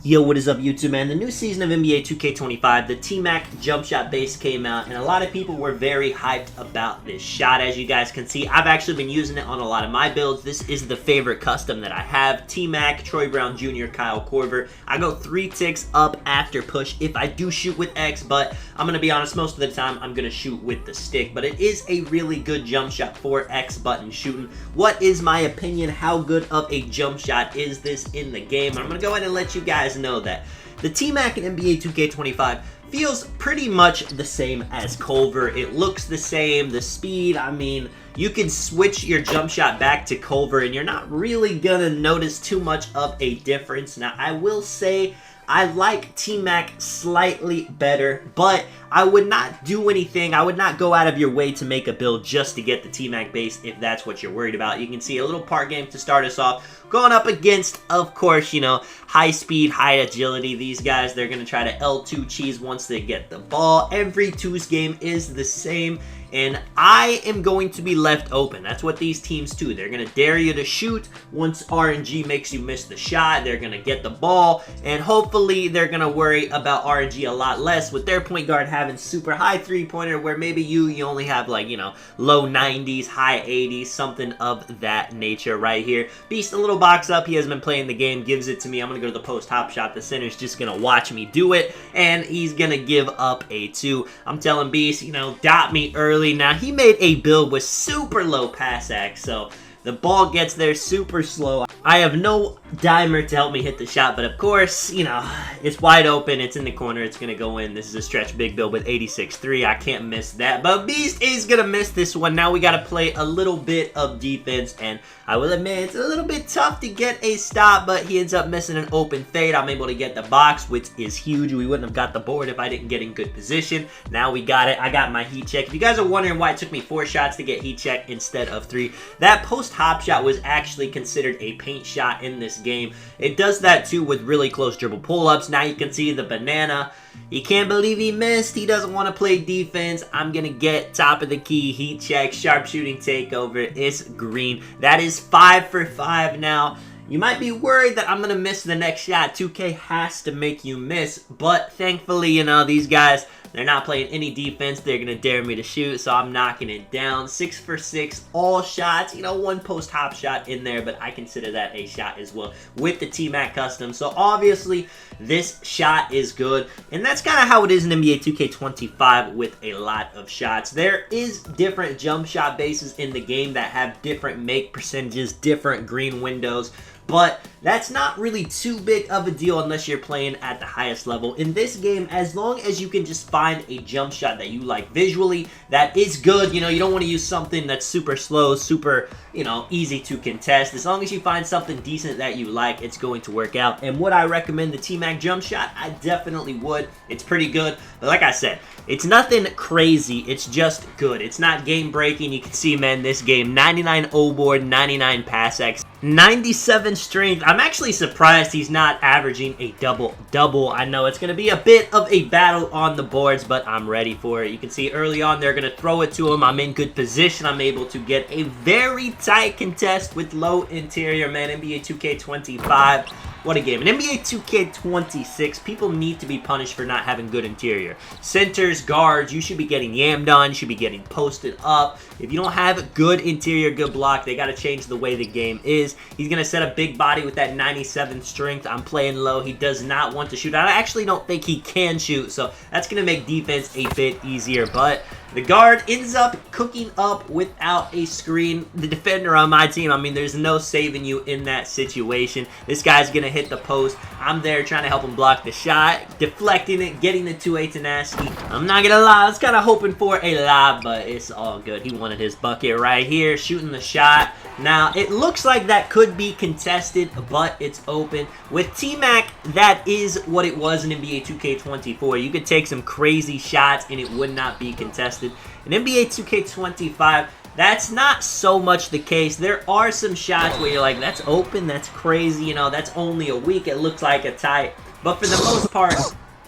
Yo, what is up YouTube, man? The new season of NBA 2K25, the TMAC JUMPSHOT base came out, and a lot of people were very hyped about this shot. As you guys can see, I've actually been using it on a lot of my builds. This is the favorite custom that I have. TMAC, Troy Brown Jr., Kyle Korver. I go 3 ticks up after push if I do shoot with X, but I'm going to be honest, most of the time I'm going to shoot with the stick. But it is a really good jump shot for X button shooting. What is my opinion? How good of a jump shot is this in the game? And I'm going to go ahead and let you guys know that the TMAC in NBA 2K25 feels pretty much the same as Culver. It looks the same. The speed, I mean, you can switch your jump shot back to Culver and you're not really gonna notice too much of a difference. Now, I will say I like TMAC slightly better, but I would not do anything. I would not go out of your way to make a build just to get the TMAC base if that's what you're worried about. You can see a little part game to start us off. Going up against, of course, you know, high speed, high agility. These guys, they're going to try to L2 cheese once they get the ball. Every 2's game is the same. And I am going to be left open. That's what these teams do. They're going to dare you to shoot. Once RNG makes you miss the shot, they're going to get the ball. And hopefully they're going to worry about RNG a lot less with their point guard having super high three-pointer where maybe you only have like, you know, low 90s, high 80s, something of that nature right here. Beast a little box up. He hasn't been playing the game. Gives it to me. I'm going to go to the post hop shot. The center's just going to watch me do it. And he's going to give up a 2. I'm telling Beast, you know, dot me early. Now, he made a build with super low pass act, so the ball gets there super slow. I have no dimer to help me hit the shot, but of course, you know, it's wide open. It's in the corner. It's going to go in. This is a stretch big build with 86-3. I can't miss that, but Beast is going to miss this one. Now we got to play a little bit of defense, and I will admit it's a little bit tough to get a stop, but he ends up missing an open fade. I'm able to get the box, which is huge. We wouldn't have got the board if I didn't get in good position. Now we got it. I got my heat check. If you guys are wondering why it took me 4 shots to get heat check instead of 3, that post hop shot was actually considered a paint shot in this game. It does that too with really close dribble pull-ups. Now you can see the banana. He can't believe he missed. He doesn't want to play defense. I'm going to get top of the key, heat check, sharpshooting takeover. It's green. That is 5 for 5 now. You might be worried that I'm going to miss the next shot. 2K has to make you miss, but thankfully, you know, these guys, they're not playing any defense. They're going to dare me to shoot, so I'm knocking it down. 6 for 6, all shots. You know, 1 post hop shot in there, but I consider that a shot as well with the TMAC custom. So obviously, this shot is good, and that's kind of how it is in NBA 2K25 with a lot of shots. There is different jump shot bases in the game that have different make percentages, different green windows, but that's not really too big of a deal unless you're playing at the highest level. In this game, as long as you can just find a jump shot that you like visually, that is good. You know, you don't want to use something that's super slow, super, you know, easy to contest. As long as you find something decent that you like, it's going to work out. And would I recommend the TMAC jump shot? I definitely would. It's pretty good. But like I said, it's nothing crazy. It's just good. It's not game breaking. You can see, man, this game, 99 O board, 99 pass X, 97 strength. I'm actually surprised he's not averaging a double-double. I know it's going to be a bit of a battle on the boards, but I'm ready for it. You can see early on they're going to throw it to him. I'm in good position. I'm able to get a very tight contest with low interior, man. NBA 2K25. What a game. In NBA 2K26, people need to be punished for not having good interior. Centers, guards, you should be getting yammed on. You should be getting posted up. If you don't have good interior, good block, they got to change the way the game is. He's going to set a big body with that 97 strength. I'm playing low. He does not want to shoot. I actually don't think he can shoot, so that's going to make defense a bit easier, but the guard ends up cooking up without a screen. The defender on my team, I mean, there's no saving you in that situation. This guy's going to hit the post. I'm there trying to help him block the shot, deflecting it, getting the 2-8 to nasty. I'm not going to lie, I was kind of hoping for a lob, but it's all good. He wanted his bucket right here, shooting the shot. Now, it looks like that could be contested, but it's open. With TMAC, that is what it was in NBA 2K24. You could take some crazy shots, and it would not be contested. In NBA 2K25, that's not so much the case. There are some shots where you're like, that's open, that's crazy, you know, that's only a weak, it looks like a tie. But for the most part,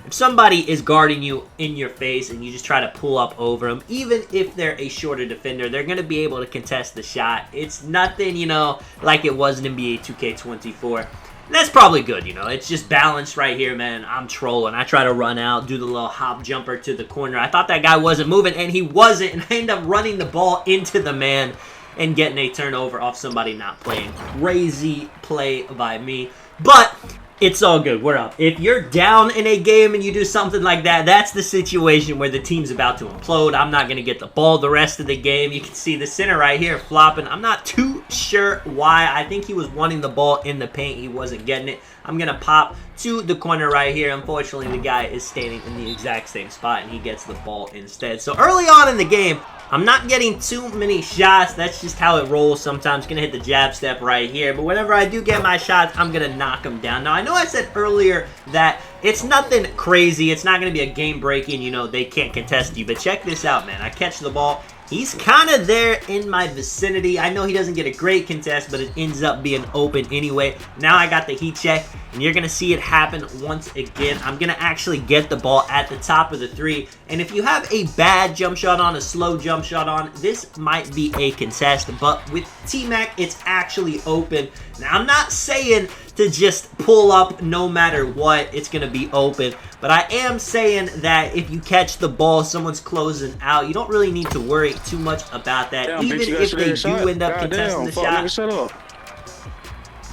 if somebody is guarding you in your face and you just try to pull up over them, even if they're a shorter defender, they're going to be able to contest the shot. It's nothing, you know, like it was in NBA 2K24. That's probably good, you know. It's just balanced right here, man. I'm trolling. I try to run out, do the little hop jumper to the corner. I thought that guy wasn't moving, and he wasn't, and I end up running the ball into the man and getting a turnover off somebody not playing. Crazy play by me. But it's all good. We're up. If you're down in a game and you do something like that, that's the situation where the team's about to implode. I'm not going to get the ball the rest of the game. You can see the center right here flopping. I'm not too sure why. I think he was wanting the ball in the paint. He wasn't getting it. I'm going to pop to the corner right here. Unfortunately, the guy is standing in the exact same spot, and he gets the ball instead. So early on in the game, I'm not getting too many shots. That's just how it rolls sometimes. Gonna hit the jab step right here. But whenever I do get my shots, I'm gonna knock them down. Now, I know I said earlier that it's nothing crazy. It's not gonna be a game breaking, you know, they can't contest you. But check this out, man. I catch the ball. He's kind of there in my vicinity. I know he doesn't get a great contest, but it ends up being open anyway. Now I got the heat check, and you're going to see it happen once again. I'm going to actually get the ball at the top of the three. And if you have a bad jump shot on, a slow jump shot on, this might be a contest. But with TMAC, it's actually open. Now, I'm not saying to just pull up no matter what, it's going to be open. But I am saying that if you catch the ball, someone's closing out, you don't really need to worry too much about that. Damn, even bitch, if they do end up contesting the shot. Nigga, shut up.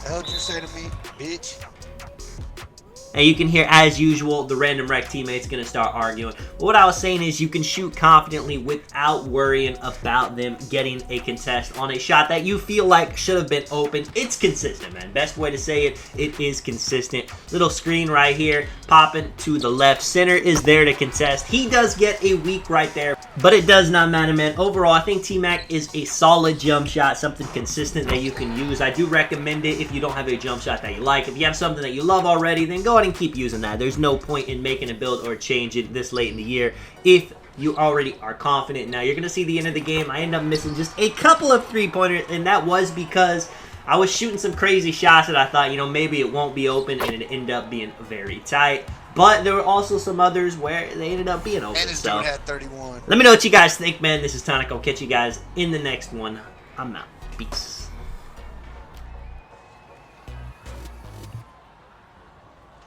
The hell did you say to me, bitch? And you can hear, as usual, the random rec teammates going to start arguing. But what I was saying is you can shoot confidently without worrying about them getting a contest on a shot that you feel like should have been open. It's consistent, man. Best way to say it, it is consistent. Little screen right here, popping to the left. Center is there to contest. He does get a weak right there, but it does not matter, man. Overall, I think TMAC is a solid jump shot, something consistent that you can use. I do recommend it if you don't have a jump shot that you like. If you have something that you love already, then go ahead and keep using that. There's no point in making a build or change it this late in the year if you already are confident. Now, you're going to see the end of the game. I end up missing just a couple of three-pointers, and that was because I was shooting some crazy shots that I thought, you know, maybe it won't be open, and it ended up being very tight. But there were also some others where they ended up being open. And his dude had 31. Let me know what you guys think, man. This is Tonic. I'll catch you guys in the next one. I'm out. Peace.